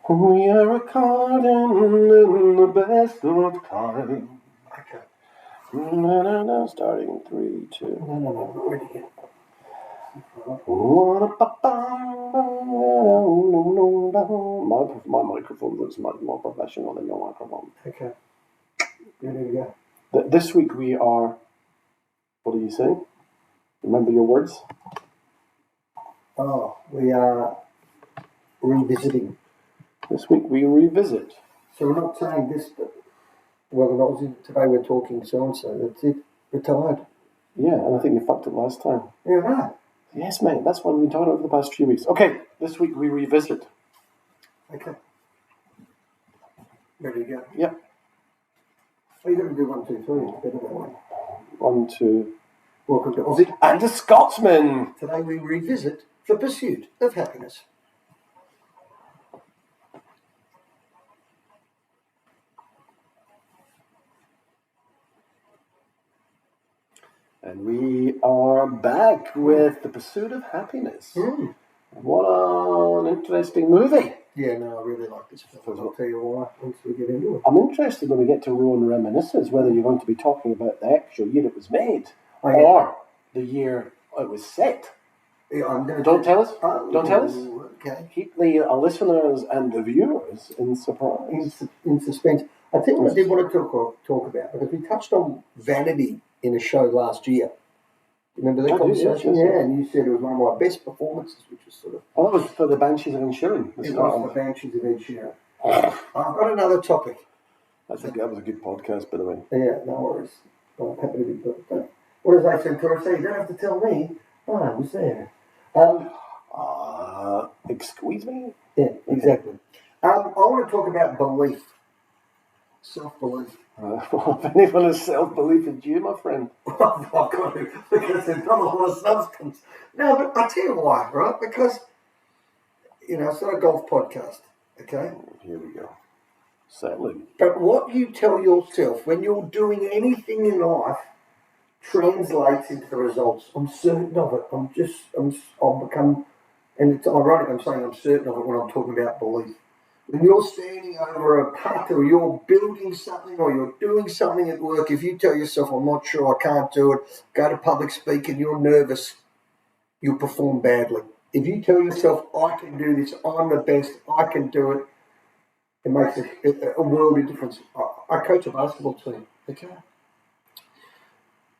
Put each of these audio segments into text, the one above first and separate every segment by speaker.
Speaker 1: We are recording in the best of time.
Speaker 2: Okay.
Speaker 1: Starting in 3, 2.
Speaker 2: No, ready again.
Speaker 1: My microphone looks much more professional than your microphone.
Speaker 2: Okay. Ready to go.
Speaker 1: This week we are. What are you saying? Remember your words?
Speaker 2: Oh, we are revisiting.
Speaker 1: This week we revisit.
Speaker 2: So we're not saying this, but today we're talking so and so. That's it. Retired.
Speaker 1: Yeah, and I think you fucked it last time.
Speaker 2: Yeah, right.
Speaker 1: Yes, mate. That's what we've been talking about for the past few weeks. Okay, this week we revisit.
Speaker 2: Okay. Ready to go.
Speaker 1: Yep.
Speaker 2: Are you going to do 1, 2, 3? Better that way.
Speaker 1: 1, 2.
Speaker 2: Welcome to Aussie.
Speaker 1: And a Scotsman.
Speaker 2: Today we revisit the pursuit of happiness.
Speaker 1: And we are back with The Pursuit of Happiness. What an interesting movie.
Speaker 2: Yeah, no, I really like this film. I'll tell you why once we get into it.
Speaker 1: I'm interested when we get to Rowan Reminiscence whether you're going to be talking about the actual year it was made or the year it was set.
Speaker 2: Yeah,
Speaker 1: Don't tell us. Don't tell us.
Speaker 2: Okay.
Speaker 1: Keep the listeners and the viewers in surprise.
Speaker 2: In suspense. I think what I did want to talk about, because we touched on vanity in a show last year. Remember that conversation?
Speaker 1: Yes.
Speaker 2: Yeah, and you said it was one of my best performances, which was sort of...
Speaker 1: Oh, that was for the Banshees of Inisherin.
Speaker 2: It was the Banshees of Inisherin. I've got another topic.
Speaker 1: That was a good podcast, by the way.
Speaker 2: Yeah, no worries. I'm happy to be put. What does I say? You don't have to tell me. Oh, I was there.
Speaker 1: Excuse me?
Speaker 2: Yeah, exactly. I want to talk about belief. Self-belief.
Speaker 1: If anyone has self-belief, it's you, my friend.
Speaker 2: I've got to, because there's not a lot of substance. No, but I'll tell you why, right? Because, it's not a golf podcast, okay?
Speaker 1: Here we go. Sadly.
Speaker 2: But what you tell yourself when you're doing anything in life translates into the results. I'm certain of it. I've become, and it's ironic I'm saying I'm certain of it when I'm talking about belief. When you're standing over a putt or you're building something or you're doing something at work, if you tell yourself, I'm not sure, I can't do it, go to public speaking, you're nervous, you'll perform badly. If you tell yourself, I can do this, I'm the best, I can do it, it makes a world of difference. I coach a basketball team, okay?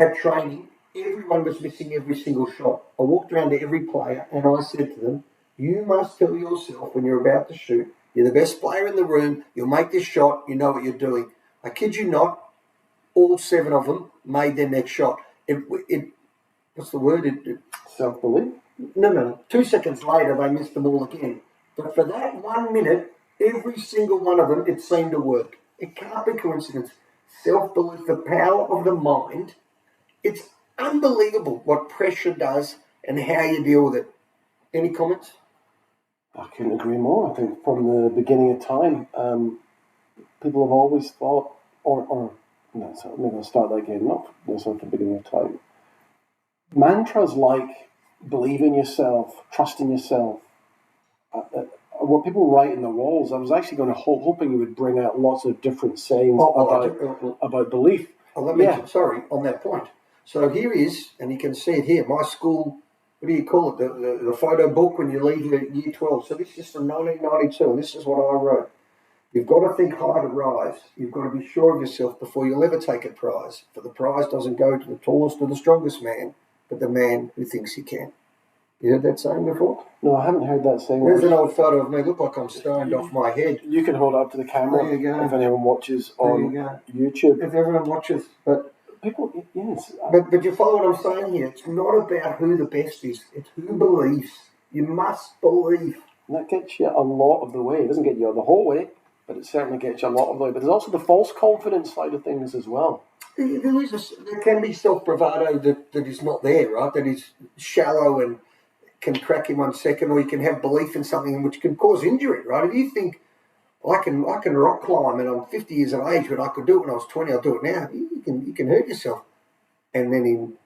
Speaker 2: At training, everyone was missing every single shot. I walked around to every player and I said to them, you must tell yourself when you're about to shoot, you're the best player in the room, you'll make this shot, you know what you're doing. I kid you not, all 7 of them made their next shot. What's the word?
Speaker 1: Self-belief?
Speaker 2: No. 2 seconds later, they missed them all again. But for that 1 minute, every single one of them, it seemed to work. It can't be coincidence. Self-belief, the power of the mind. It's unbelievable what pressure does and how you deal with it. Any comments?
Speaker 1: I couldn't agree more. I think from the beginning of time, people have always thought, maybe I'll start that again, not necessarily from the beginning of time. Mantras like believe in yourself, trust in yourself, what people write in the walls, I was actually hoping you would bring out lots of different sayings about belief.
Speaker 2: On that point. So here is, and you can see it here, my school, what do you call it, the photo book when you leave year 12. So this is from 1992, and this is what I wrote. You've got to think high to rise. You've got to be sure of yourself before you'll ever take a prize. For the prize doesn't go to the tallest or the strongest man, but the man who thinks he can. You heard that saying before?
Speaker 1: No, I haven't heard that saying.
Speaker 2: There's an old photo of me. Look like I'm stoned off my head.
Speaker 1: You can hold it up to the camera.
Speaker 2: There you go.
Speaker 1: If anyone watches on YouTube.
Speaker 2: If everyone watches, but
Speaker 1: people, yes.
Speaker 2: But you follow what I'm saying here. It's not about who the best is. It's who believes. You must believe.
Speaker 1: And that gets you a lot of the way. It doesn't get you the whole way, but it certainly gets you a lot of the way. But there's also the false confidence side of things as well.
Speaker 2: There can be self-bravado that is not there, right? That is shallow and can crack in 1 second, or you can have belief in something which can cause injury, right? If you think, I can rock climb and I'm 50 years of age, but I could do it when I was 20, I'll do it now. You can hurt yourself. And then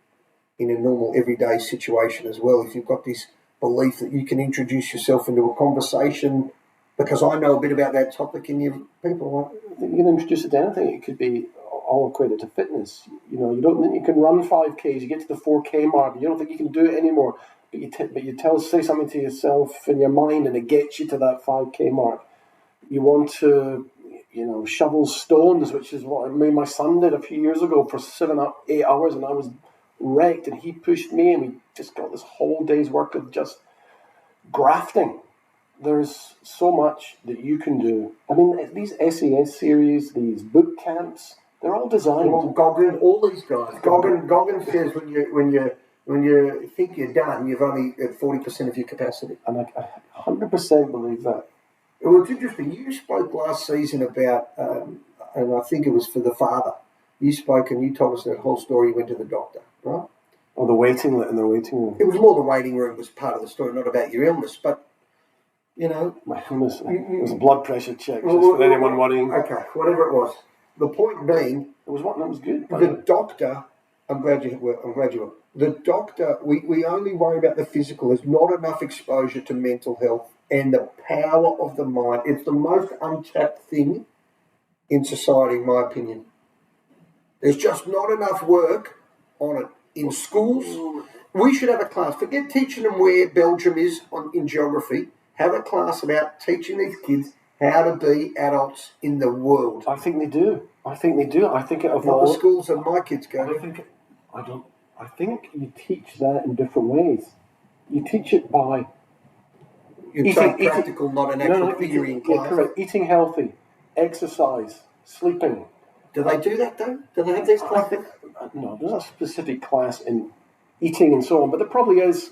Speaker 2: in a normal everyday situation as well, if you've got this belief that you can introduce yourself into a conversation because I know a bit about that topic, and people
Speaker 1: I think you can introduce it to anything. It could be all equated to fitness. You don't think you can run 5Ks. You get to the 4K mark. You don't think you can do it anymore. But you say something to yourself in your mind, and it gets you to that 5K mark. You want to, shovel stones, which is what my son did a few years ago for 8 hours, and I was wrecked, and he pushed me, and we just got this whole day's work of just grafting. There's so much that you can do. I mean, these SES series, these boot camps, they're all designed.
Speaker 2: Well, Goggin, all these guys. Goggin says when you think you're done, you've only at 40% of your capacity.
Speaker 1: And I 100% believe that.
Speaker 2: Well, it's interesting. You spoke last season about, and I think it was for the father. You spoke and you told us that whole story. You went to the doctor, right?
Speaker 1: Oh, the waiting room.
Speaker 2: It was more the waiting room was part of the story, not about your illness, but.
Speaker 1: My illness. It was a blood pressure check, just for anyone worrying.
Speaker 2: Okay, whatever it was. The point being,
Speaker 1: it was what? That was good.
Speaker 2: The doctor. I'm glad you were. The doctor. We only worry about the physical. There's not enough exposure to mental health and the power of the mind. It's the most untapped thing in society, in my opinion. There's just not enough work on it in schools. We should have a class. Forget teaching them where Belgium is in geography. Have a class about teaching these kids how to be adults in the world.
Speaker 1: I think they do. I think it evolves.
Speaker 2: Not the schools that my kids go
Speaker 1: to. I think you teach that in different ways. You teach it by
Speaker 2: practical, not an actual theory in class.
Speaker 1: Yeah, correct. Eating healthy, exercise, sleeping.
Speaker 2: Do they do that though? Do they have these classes?
Speaker 1: No, there's a specific class in eating and so on, but there probably is,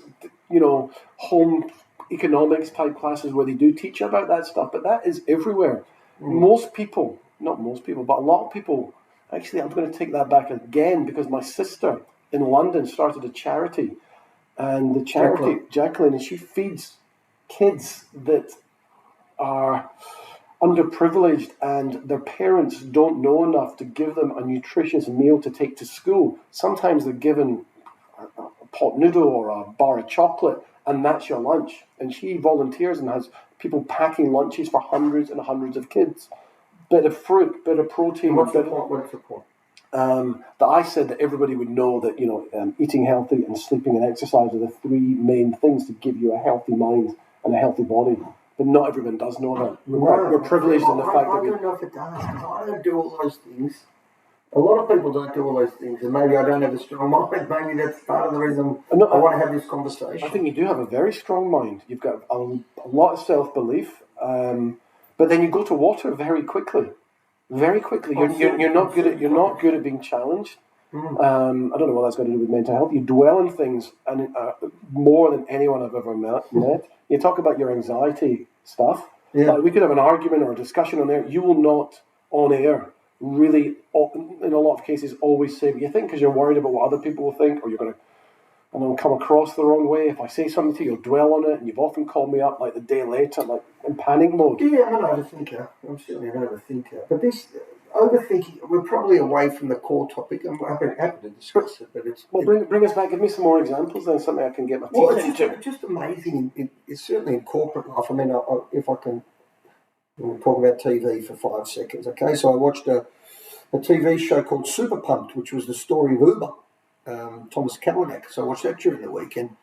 Speaker 1: home economics type classes where they do teach about that stuff, but that is everywhere. Not most people, but a lot of people, actually, I'm going to take that back again, because my sister in London started a charity, and the charity, Jacqueline, and she feeds kids that are underprivileged and their parents don't know enough to give them a nutritious meal to take to school. Sometimes they're given a pot noodle or a bar of chocolate, and that's your lunch. And she volunteers and has people packing lunches for hundreds and hundreds of kids. Bit of fruit, bit of protein.
Speaker 2: What's the point?
Speaker 1: That I said that everybody would know that eating healthy and sleeping and exercise are the three main things to give you a healthy mind and a healthy body. But not everyone does know that. We're privileged in the fact that
Speaker 2: I don't know if it does, because I don't do all those things. A lot of people don't do all those things, and maybe I don't have a strong mind. Maybe that's part of the reason I want to have this conversation.
Speaker 1: I think you do have a very strong mind. You've got a lot of self-belief, but then you go to water very quickly. Very quickly. You're not good at being challenged. I don't know what that's got to do with mental health. You dwell on things and more than anyone I've ever met. You talk about your anxiety stuff. Yeah. We could have an argument or a discussion on there. You will not, on air, really, in a lot of cases, always say what you think, because you're worried about what other people will think, or you're going to come across the wrong way. If I say something to you, you'll dwell on it, and you've often called me up like the day later, like in panic mode.
Speaker 2: Yeah, I'm an overthinker. I'm certainly an overthinker. But this overthinking, we're probably away from the core topic. I'm happy to discuss it, but it's...
Speaker 1: Well, bring us back. Give me some more examples, then something I can get my teeth into.
Speaker 2: It's just amazing. It's certainly in corporate life. I mean, if I can talk about TV for 5 seconds, okay? So I watched a TV show called Super Pumped, which was the story of Uber, Thomas Kalanick. So I watched that during the weekend.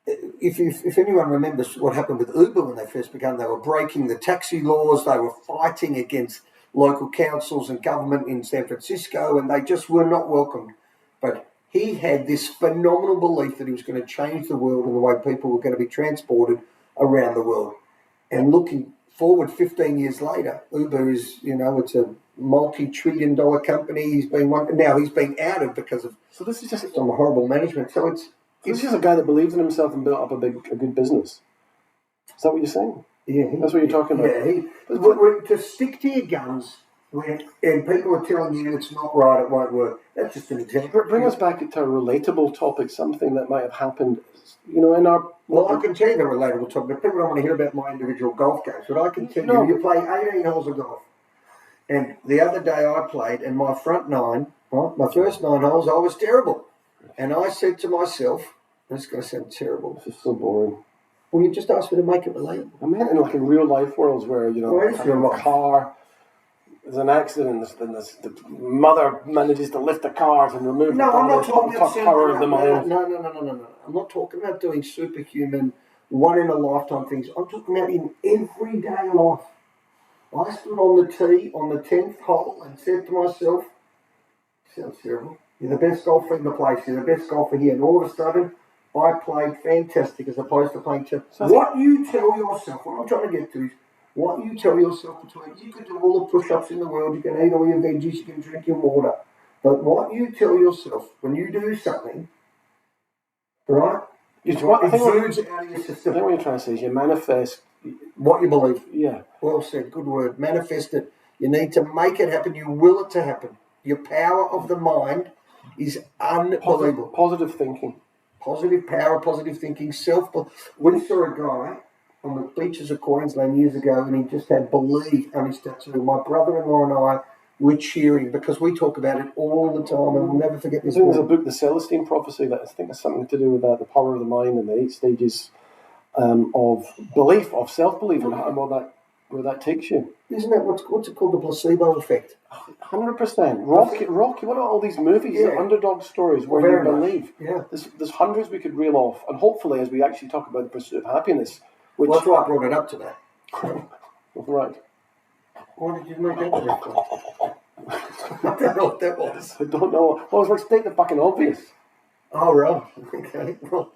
Speaker 2: If anyone remembers what happened with Uber when they first began, they were breaking the taxi laws. They were fighting against local councils and government in San Francisco, and they just were not welcomed. But he had this phenomenal belief that he was going to change the world and the way people were going to be transported around the world. And looking forward 15 years later, Uber is, it's a multi-trillion-dollar company. He's being outed because of some horrible management. So
Speaker 1: he's just a guy that believes in himself and built up a good business. Is that what you're saying?
Speaker 2: Yeah,
Speaker 1: that's what you're talking about.
Speaker 2: Yeah, to stick to your guns and people are telling you it's not right, it won't work. That's just an example.
Speaker 1: Bring us back to a relatable topic, something that might have happened, in our...
Speaker 2: Well, I can tell you the relatable topic, but people don't want to hear about my individual golf games. But I can tell you play 18 holes of golf. And the other day I played, and my front nine, my first 9 holes, I was terrible. And I said to myself, this is going to sound terrible.
Speaker 1: This is so boring.
Speaker 2: Well, you just asked me to make it relatable.
Speaker 1: I mean, in like in real life worlds where, you know,
Speaker 2: Well, it is real
Speaker 1: a
Speaker 2: life.
Speaker 1: car, there's an accident, and the mother manages to lift the car and remove
Speaker 2: No,
Speaker 1: the
Speaker 2: I'm not
Speaker 1: top
Speaker 2: talking
Speaker 1: power of the mind.
Speaker 2: No. I'm not talking about doing superhuman, one in a lifetime things. I'm talking about in everyday life. I stood on the tee on the 10th hole and said to myself, sounds terrible, you're the best golfer in the place, you're the best golfer here. And all of a sudden, I played fantastic as opposed to playing terrible.
Speaker 1: So
Speaker 2: what you tell yourself, what I'm trying to get to is, what you tell yourself between, you can do all the push-ups in the world, you can eat all your veggies, you can drink your water. But what you tell yourself when you do something, right,
Speaker 1: It's what I think
Speaker 2: exudes out of your
Speaker 1: I
Speaker 2: system.
Speaker 1: think what you're trying to say is you manifest.
Speaker 2: What you believe.
Speaker 1: Yeah.
Speaker 2: Well said, good word. Manifest it. You need to make it happen. You will it to happen. Your power of the mind is unbelievable.
Speaker 1: Positive thinking.
Speaker 2: Positive power, positive thinking, We saw a guy on the beaches of Queensland years ago, and he just had believe on his tattoo. My brother-in-law and I were cheering because we talk about it all the time, and I'll never forget this.
Speaker 1: I think there's a book, The Celestine Prophecy, that I think has something to do with that, the power of the mind and the 8 stages of belief, of self-belief, and where that takes you.
Speaker 2: Isn't that what's it called, the placebo effect?
Speaker 1: 100%. Rocky. What about all these movies, the underdog stories where you believe?
Speaker 2: Yeah.
Speaker 1: There's hundreds we could reel off, and hopefully, as we actually talk about the pursuit of happiness, which
Speaker 2: that's why I brought it up today.
Speaker 1: Right.
Speaker 2: Why did you make that reference? I don't know what that was.
Speaker 1: I don't know. Well, it's like state the fucking obvious.
Speaker 2: Oh, right. Okay. Well,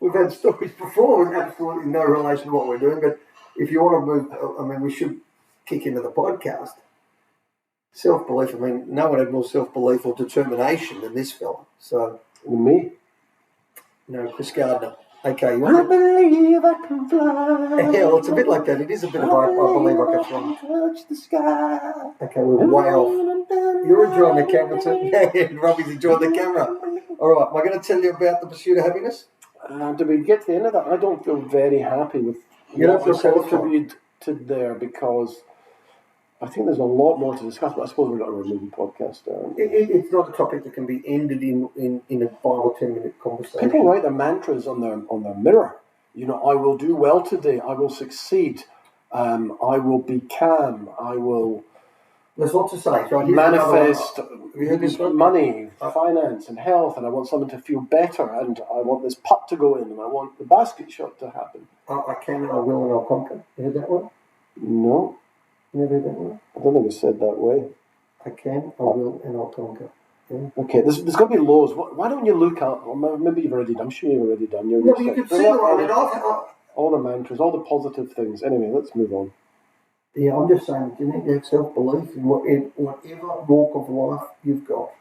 Speaker 2: we've had stories before with absolutely no relation to what we're doing, but if you want to move, I mean, we should kick into the podcast. Self-belief, I mean, no one had more self-belief or determination than this fella. So,
Speaker 1: Me?
Speaker 2: No, Chris Gardner. Okay,
Speaker 1: I believe I can fly.
Speaker 2: Yeah, well, it's a bit like that. It is a bit of I believe I can fly.
Speaker 1: Touch the sky.
Speaker 2: Okay, we're way off. You're enjoying the camera too. Robbie's enjoying the camera. All right, am I going to tell you about the pursuit of happiness?
Speaker 1: Do we get to the end of that? I don't feel very happy with what we contributed to there, because I think there's a lot more to discuss, but I suppose we're not a movie podcast.
Speaker 2: It's not a topic that can be ended in a 5 or 10 minute conversation.
Speaker 1: People write their mantras on their mirror. You know, I will do well today. I will succeed. I will be calm. I will.
Speaker 2: There's lots to say. So
Speaker 1: manifest money, finance, and health, and I want something to feel better, and I want this putt to go in, and I want the basket shot to happen.
Speaker 2: I can, I will, and I'll conquer. You heard that one?
Speaker 1: No.
Speaker 2: You never heard that one?
Speaker 1: I don't think it's said that way.
Speaker 2: I can, I will, and I'll conquer. Yeah.
Speaker 1: Okay, there's got to be loads. Why don't you look up? Or maybe you've already done. I'm sure you've already done your research.
Speaker 2: You can see
Speaker 1: all the mantras, all the positive things. Anyway, let's move on.
Speaker 2: Yeah, I'm just saying, you need to have self-belief in whatever walk of life you've got.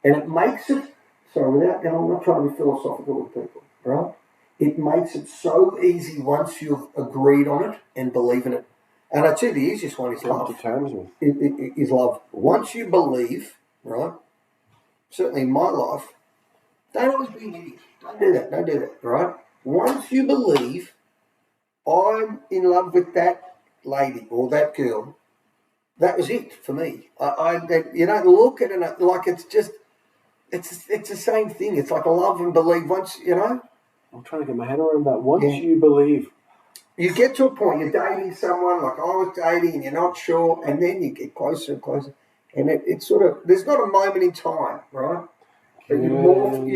Speaker 2: And it makes it, I'm not trying to be philosophical with people, right? It makes it so easy once you've agreed on it and believe in it. And I'd say the easiest one is love.
Speaker 1: Come to terms with.
Speaker 2: Is love. Once you believe, right, certainly in my life, don't always be an idiot. Don't do that, right? Once you believe, I'm in love with that lady or that girl, that was it for me. You don't look at it like it's the same thing. It's like a love and believe. Once
Speaker 1: I'm trying to get my head around that. Once you believe,
Speaker 2: you get to a point, you're dating someone like I was dating, and you're not sure, and then you get closer and closer, and it's sort of, there's not a moment in time, right? But you morph.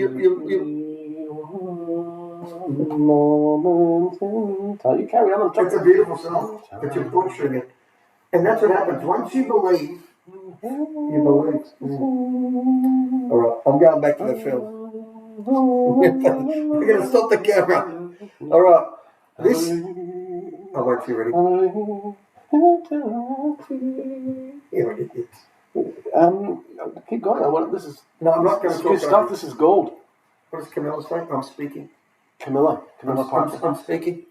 Speaker 1: You carry on.
Speaker 2: It's a beautiful song, but you're butchering it. And that's what happens. Once you believe, you believe. All right, I'm going back to the film. We're going to stop the camera. All right, this. I won't be ready.
Speaker 1: Keep going. This is.
Speaker 2: No, I'm not going to talk
Speaker 1: good stuff. This is gold.
Speaker 2: What does Camilla say? I'm speaking.
Speaker 1: Camilla Parker.
Speaker 2: I'm speaking.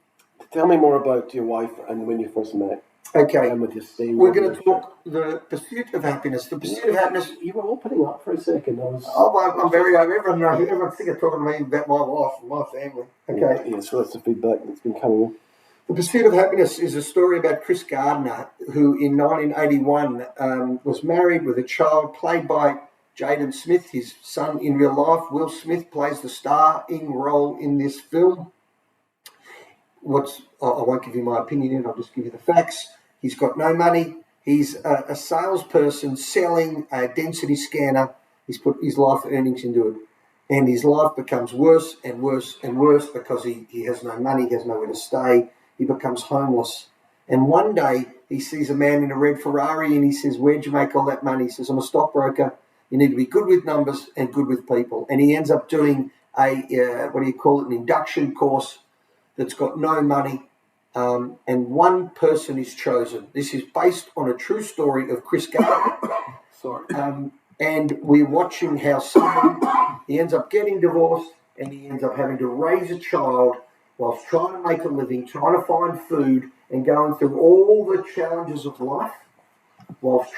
Speaker 1: Tell me more about your wife and when you first met.
Speaker 2: Okay.
Speaker 1: And with your
Speaker 2: We're going to talk the pursuit of happiness. The pursuit of happiness.
Speaker 1: You were opening up for a second.
Speaker 2: I'm very. Everyone's sick of talking to me about my wife and my family. Okay.
Speaker 1: Yeah, so that's the feedback that's been coming in.
Speaker 2: The Pursuit of Happiness is a story about Chris Gardner, who in 1981 was married with a child played by Jaden Smith, his son in real life. Will Smith plays the starring role in this film. I won't give you my opinion in, I'll just give you the facts. He's got no money. He's a salesperson selling a density scanner. He's put his life earnings into it. And his life becomes worse and worse and worse because he has no money, he has nowhere to stay. He becomes homeless. And one day he sees a man in a red Ferrari and he says, "Where'd you make all that money?" He says, "I'm a stockbroker. You need to be good with numbers and good with people." And he ends up doing an induction course that's got no money. And one person is chosen. This is based on a true story of Chris Gardner.
Speaker 1: Sorry.
Speaker 2: And we're watching how he ends up getting divorced and he ends up having to raise a child whilst trying to make a living, trying to find food and going through all the challenges of life whilst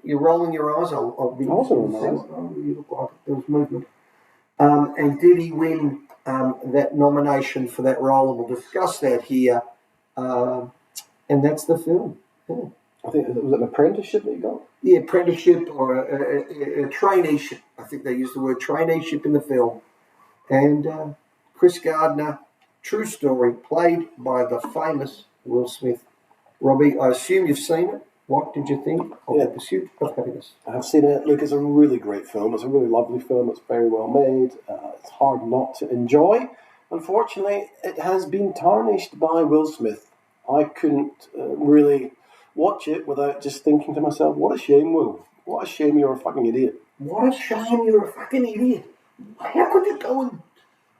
Speaker 2: you're rolling your eyes. I'll be
Speaker 1: also
Speaker 2: you look like there was movement. And did he win that nomination for that role? And we'll discuss that here. And that's the film. Yeah.
Speaker 1: I think it was an apprenticeship that you got.
Speaker 2: Yeah, apprenticeship or a traineeship. I think they use the word traineeship in the film. And Chris Gardner, true story, played by the famous Will Smith. Robbie, I assume you've seen it. What did you think of The Pursuit of Happiness?
Speaker 1: I've seen it. Look, it's a really great film. It's a really lovely film. It's very well made. It's hard not to enjoy. Unfortunately, it has been tarnished by Will Smith. I couldn't really watch it without just thinking to myself, what a shame, Will. What a shame you're a fucking idiot.
Speaker 2: What a shame you're a fucking idiot. How could you go and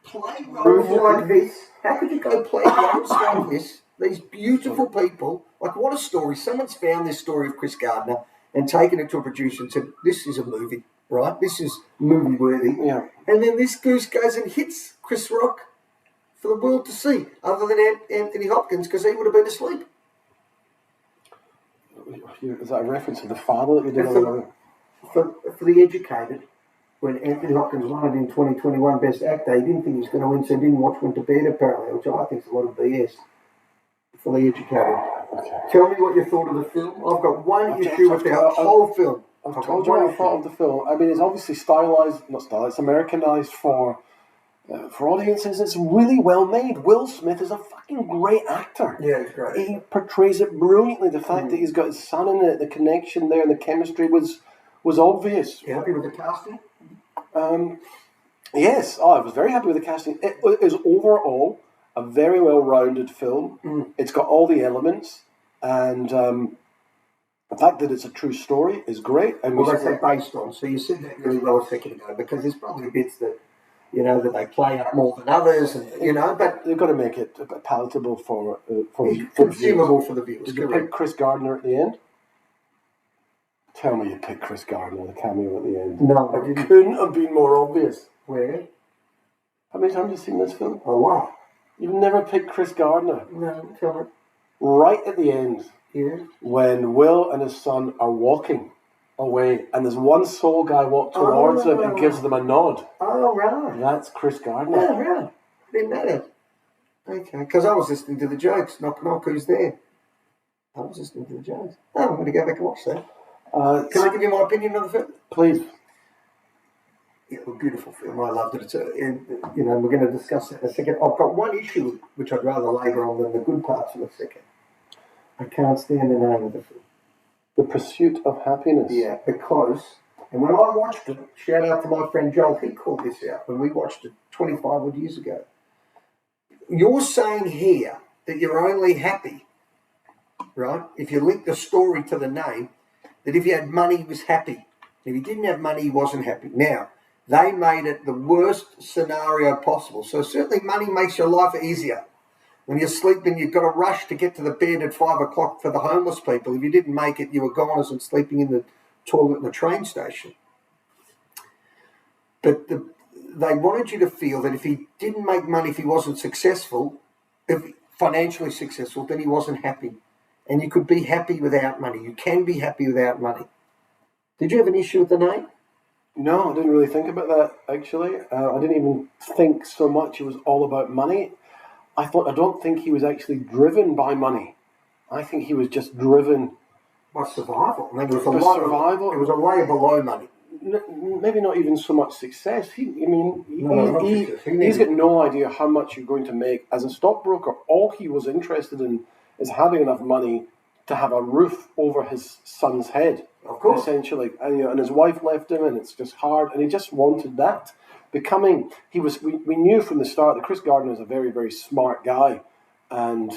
Speaker 2: play roles like this? How could you go play roles like this? These beautiful people. Like, what a story. Someone's found this story of Chris Gardner and taken it to a producer and said, this is a movie, right? This is movie worthy.
Speaker 1: Yeah.
Speaker 2: And then this goose goes and hits Chris Rock for the world to see, other than Anthony Hopkins, because he would have been asleep.
Speaker 1: Is that a reference to the father that you did?
Speaker 2: For The Educated, when Anthony Hopkins won it in 2021 Best Actor, he didn't think he was going to win, so he didn't watch Went to Bed, apparently, which I think is a lot of BS. For The Educated. Okay. Tell me what you thought of the film. I've got one issue with the whole film.
Speaker 1: I've told you what I thought of the film. I mean, it's obviously it's Americanized for audiences. It's really well made. Will Smith is a fucking great actor.
Speaker 2: Yeah, he's great.
Speaker 1: He portrays it brilliantly. The fact that he's got his son in it, the connection there, and the chemistry was obvious.
Speaker 2: You happy with the casting?
Speaker 1: Yes, I was very happy with the casting. It is overall a very well-rounded film. It's got all the elements, and the fact that it's a true story is great. And
Speaker 2: well, they say based on. So you said that really well a second ago, because there's probably bits that that they play up more than others, and but
Speaker 1: they've got to make it palatable for
Speaker 2: consumable for the viewers.
Speaker 1: Did you pick Chris Gardner at the end? Tell me you picked Chris Gardner, the cameo at the end.
Speaker 2: No, I didn't.
Speaker 1: Couldn't have been more obvious.
Speaker 2: Where?
Speaker 1: How many times have you seen this film?
Speaker 2: Oh, wow.
Speaker 1: You've never picked Chris Gardner.
Speaker 2: No, tell me.
Speaker 1: Right at the end,
Speaker 2: yeah,
Speaker 1: when Will and his son are walking away, and there's one soul guy walk towards them and gives them a nod.
Speaker 2: Oh, right.
Speaker 1: That's Chris Gardner.
Speaker 2: Oh, right. I didn't know that. Okay, because I was listening to the jokes. Knock, knock, who's there? I was listening to the jokes. Oh, I'm going to go back and watch that. Can I give you my opinion on the film?
Speaker 1: Please.
Speaker 2: Yeah, a beautiful film. I loved it. We're going to discuss that in a second. I've got one issue which I'd rather labour on than the good parts in a second. I can't stand the name of the film.
Speaker 1: The Pursuit of Happiness.
Speaker 2: Yeah, because, and when I watched it, shout out to my friend Joel, he called this out when we watched it 25 odd years ago. You're saying here that you're only happy, right, if you link the story to the name, that if you had money, he was happy. If he didn't have money, he wasn't happy. Now, they made it the worst scenario possible. So certainly money makes your life easier. When you're sleeping, you've got to rush to get to the bed at 5 o'clock for the homeless people. If you didn't make it, you were goners and sleeping in the toilet in the train station. But they wanted you to feel that if he didn't make money, if he wasn't successful, if financially successful, then he wasn't happy. And you could be happy without money. You can be happy without money. Did you have an issue with the name?
Speaker 1: No, I didn't really think about that, actually. I didn't even think so much it was all about money. I don't think he was actually driven by money. I think he was just driven
Speaker 2: by survival. I mean, there was a
Speaker 1: by
Speaker 2: lot
Speaker 1: survival.
Speaker 2: It was a layer below money.
Speaker 1: maybe not even so much success.
Speaker 2: Not success.
Speaker 1: He's got no idea how much you're going to make as a stockbroker. All he was interested in is having enough money to have a roof over his son's head,
Speaker 2: Of course.
Speaker 1: essentially. And his wife left him, and it's just hard. And he just wanted that. We knew from the start that Chris Gardner is a very, very smart guy, and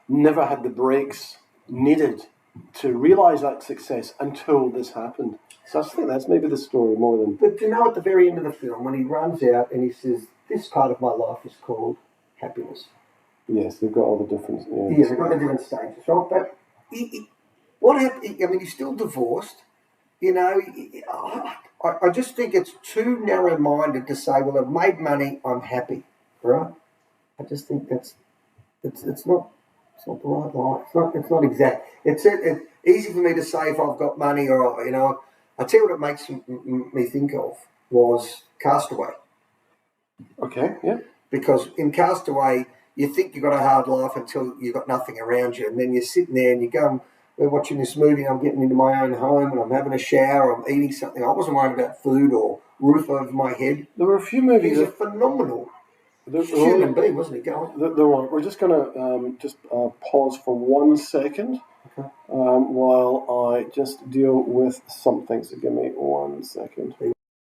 Speaker 1: never had the breaks needed to realise that success until this happened. So I think that's maybe the story more than...
Speaker 2: But at the very end of the film, when he runs out and he says, "This part of my life is called happiness."
Speaker 1: Yes, they've got all the different...
Speaker 2: Yeah, they've got the different stages, right? But what happened? I mean, he's still divorced. I just think it's too narrow-minded to say, "Well, I've made money, I'm happy," right? I just think it's not the right line. It's not exact. It's easy for me to say if I've got money or I tell you what it makes me think of was Castaway.
Speaker 1: Okay, yeah.
Speaker 2: Because in Castaway, you think you've got a hard life until you've got nothing around you, and then you're sitting there and you go, "We're watching this movie, I'm getting into my own home and I'm having a shower, I'm eating something." I wasn't worried about food or roof over my head.
Speaker 1: There were a few movies...
Speaker 2: He's a phenomenal human being, wasn't he, going?
Speaker 1: We're just going to pause for 1 second while I just deal with something. So give me 1 second.